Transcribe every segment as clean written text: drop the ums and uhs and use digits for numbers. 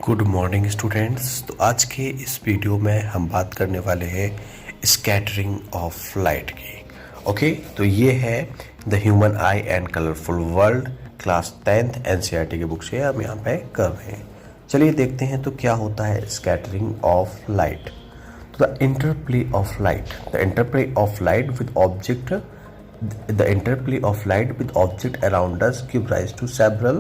Good morning students. तो आज के इस वीडियो में हम बात करने वाले हैं स्कैटरिंग ऑफ लाइट की। ओके, तो ये है the human I and colourful world class 10th NCERT की बुक से हम यहाँ पे कर रहे हैं। चलिए देखते हैं तो क्या होता है स्कैटरिंग ऑफ लाइट। तो the interplay of light with object the interplay of light with object around us give rise to several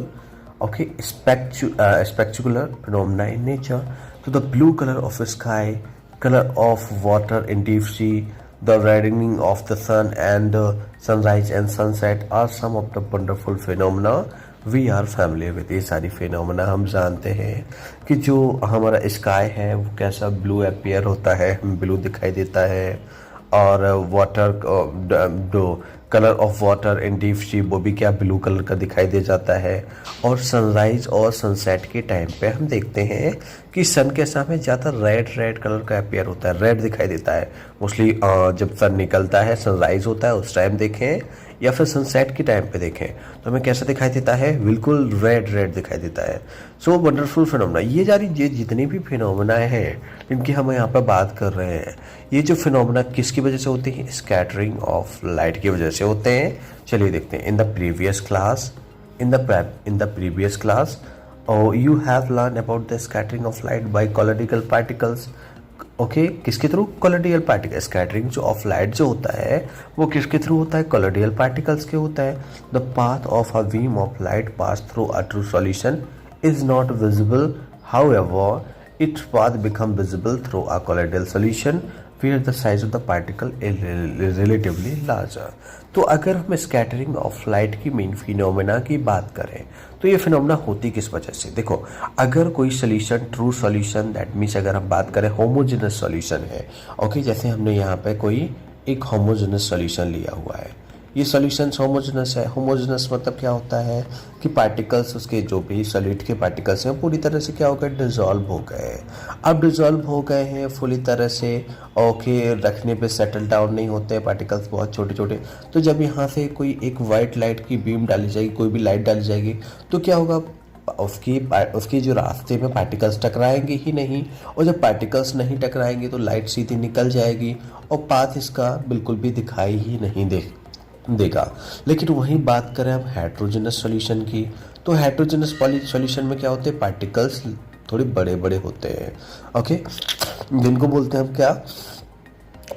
spectacular phenomena in nature. So the blue color of the sky, color of water in deep sea, the reddening of the sun and sunrise and sunset are some of the wonderful phenomena we are familiar with। ये सारी phenomena हम जानते हैं कि जो हमारा sky है वो कैसा ब्लू अपीयर होता है, ब्लू दिखाई देता है, और वाटर जो colour of water in deep sea वो भी क्या ब्लू कलर का दिखाई दे जाता है। और सनराइज और सनसेट के टाइम पे हम देखते हैं कि सन के सामने ज़्यादा रेड कलर का अपीयर होता है, रेड दिखाई देता है मोस्टली। जब सन निकलता है, सनराइज होता है उस टाइम देखें या फिर सनसेट के टाइम पे देखें तो हमें कैसा दिखाई देता है, बिल्कुल रेड दिखाई देता है। सो वंडरफुल फिनोमेना, ये जितनी भी फिनोमेना है जिनकी हम यहाँ पर बात कर रहे हैं, ये जो फिनोमेना किसकी वजह से होती है, स्कैटरिंग ऑफ लाइट की वजह से होते हैं। चलिए देखते हैं। In the previous class you have learned about the scattering of light by colloidal particles। Okay, किसके थ्रू, कोलोडियल पार्टिकल। स्कैटरिंग जो ऑफ लाइट जो होता है वो किसके थ्रू होता है, कोलोडियल पार्टिकल्स के होता है। The path of a beam of light pass through a true solution is not visible, however its path become visible through a colloidal solution where the size of the particle is relatively larger। तो अगर हम scattering of light की main phenomena की बात करें तो ये phenomena होती किस वजह से। देखो, अगर कोई solution true solution, that means अगर हम बात करें होमोजेनस सोल्यूशन है, ओके, जैसे हमने यहाँ पे कोई एक होमोजेनस सोल्यूशन लिया हुआ है, ये सॉल्यूशन होमोजेनस है। होमोजेनस मतलब क्या होता है कि पार्टिकल्स, उसके जो भी सॉलिड के पार्टिकल्स हैं पूरी तरह से क्या हो गए, डिजॉल्व हो गए। अब डिजॉल्व हो गए हैं पूरी तरह से, ओके, रखने पे सेटल डाउन नहीं होते हैं पार्टिकल्स, बहुत छोटे छोटे। तो जब यहाँ से कोई एक वाइट लाइट की बीम डाली जाएगी, कोई भी लाइट डाली जाएगी, तो क्या होगा, उसकी जो रास्ते में पार्टिकल्स टकराएंगे ही नहीं, और जब पार्टिकल्स नहीं टकराएंगे तो लाइट सीधी निकल जाएगी और पाथ इसका बिल्कुल भी दिखाई ही नहीं देगा। लेकिन वहीं बात करें हम हेट्रोजेनस सॉल्यूशन की, तो हेट्रोजेनस सॉल्यूशन में क्या होते हैं, पार्टिकल्स थोड़े बड़े बड़े होते हैं, ओके, जिनको बोलते हैं हम क्या,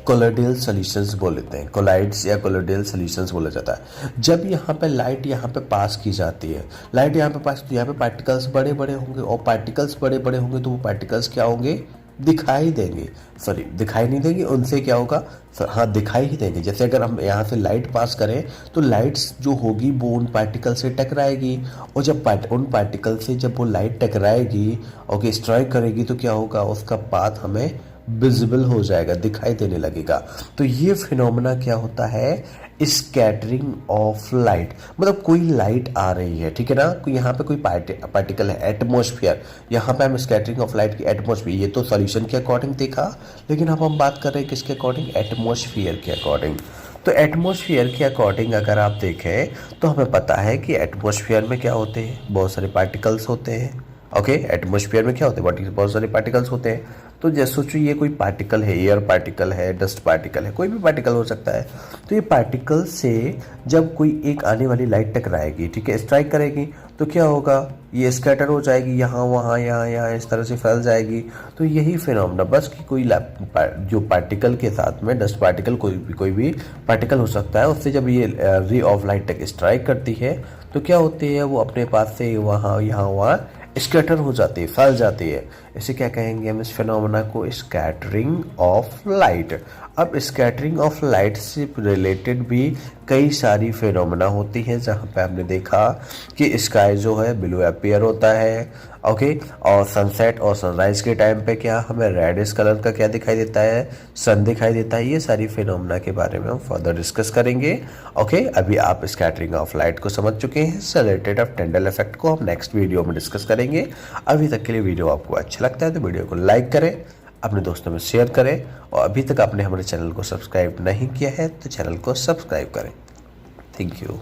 कोलोडियल सॉल्यूशंस बोल लेते हैं, कोलाइड्स या कोलोडियल सॉल्यूशंस बोला जाता है। जब यहाँ पे लाइट यहाँ पे पास की जाती है, लाइट यहाँ पे पास, तो यहाँ पे पार्टिकल्स बड़े बड़े होंगे, और पार्टिकल्स बड़े बड़े होंगे तो वो पार्टिकल्स क्या होंगे, दिखाई देंगे, सॉरी दिखाई नहीं देंगे, उनसे क्या होगा, हाँ दिखाई ही देंगे। जैसे अगर हम यहाँ से लाइट पास करें तो लाइट्स जो होगी वो उन पार्टिकल से टकराएगी, और जब उन पार्टिकल से जब वो लाइट टकराएगी, ओके, स्ट्राइक करेगी, तो क्या होगा, उसका पाथ हमें विजिबल हो जाएगा, दिखाई देने लगेगा। तो ये फिनोमेना क्या होता है, स्कैटरिंग ऑफ लाइट। मतलब कोई लाइट आ रही है, ठीक है ना, यहाँ पे कोई पार्टिकल है, एटमॉस्फेयर, यहाँ पे हम स्कैटरिंग ऑफ लाइट की एटमॉस्फेयर, ये तो सॉल्यूशन के अकॉर्डिंग देखा, लेकिन अब हम बात कर रहे हैं किसके अकॉर्डिंग, एटमॉस्फेयर के अकॉर्डिंग। तो एटमॉस्फेयर के अकॉर्डिंग अगर आप देखें तो हमें पता है कि एटमॉस्फेयर में क्या होते हैं, बहुत सारे पार्टिकल्स होते हैं, ओके, एटमॉस्फेयर में क्या होते हैं, बहुत सारे पार्टिकल्स होते हैं। तो जैसे सोचो ये कोई पार्टिकल है, एयर पार्टिकल है, डस्ट पार्टिकल है, कोई भी पार्टिकल हो सकता है। तो ये पार्टिकल से जब कोई एक आने वाली लाइट टकराएगी, ठीक है, स्ट्राइक करेगी, तो क्या होगा, ये स्कैटर हो जाएगी, यहाँ वहाँ यहाँ इस तरह से फैल जाएगी। तो यही फिनोमेना, बस कि कोई जो पार्टिकल के साथ में डस्ट पार्टिकल, कोई भी पार्टिकल हो सकता है, उससे जब ये रे ऑफ लाइट तक स्ट्राइक करती है तो क्या होती है, वो अपने पास से वहाँ यहाँ वहाँ स्कैटर हो जाती है, फैल जाती है। इसे क्या कहेंगे हम, इस फिनोमेना को स्कैटरिंग ऑफ लाइट। अब स्कैटरिंग ऑफ लाइट से रिलेटेड भी कई सारी फिनोमेना होती हैं, जहाँ पे हमने देखा कि स्काई जो है ब्लू अपीयर होता है, ओके, और सनसेट और सनराइज के टाइम पे क्या हमें रेडिश कलर का क्या दिखाई देता है, सन दिखाई देता है। ये सारी फिनोमेना के बारे में हम फर्दर डिस्कस करेंगे, ओके। अभी आप स्कैटरिंग ऑफ लाइट को समझ चुके हैं, इससे रिलेटेड ऑफ टेंडल इफेक्ट को हम नेक्स्ट वीडियो में डिस्कस करेंगे। अभी तक के लिए वीडियो आपको अच्छा लगता है तो वीडियो को लाइक करें, अपने दोस्तों में शेयर करें, और अभी तक आपने हमारे चैनल को सब्सक्राइब नहीं किया है तो चैनल को सब्सक्राइब करें। Thank you.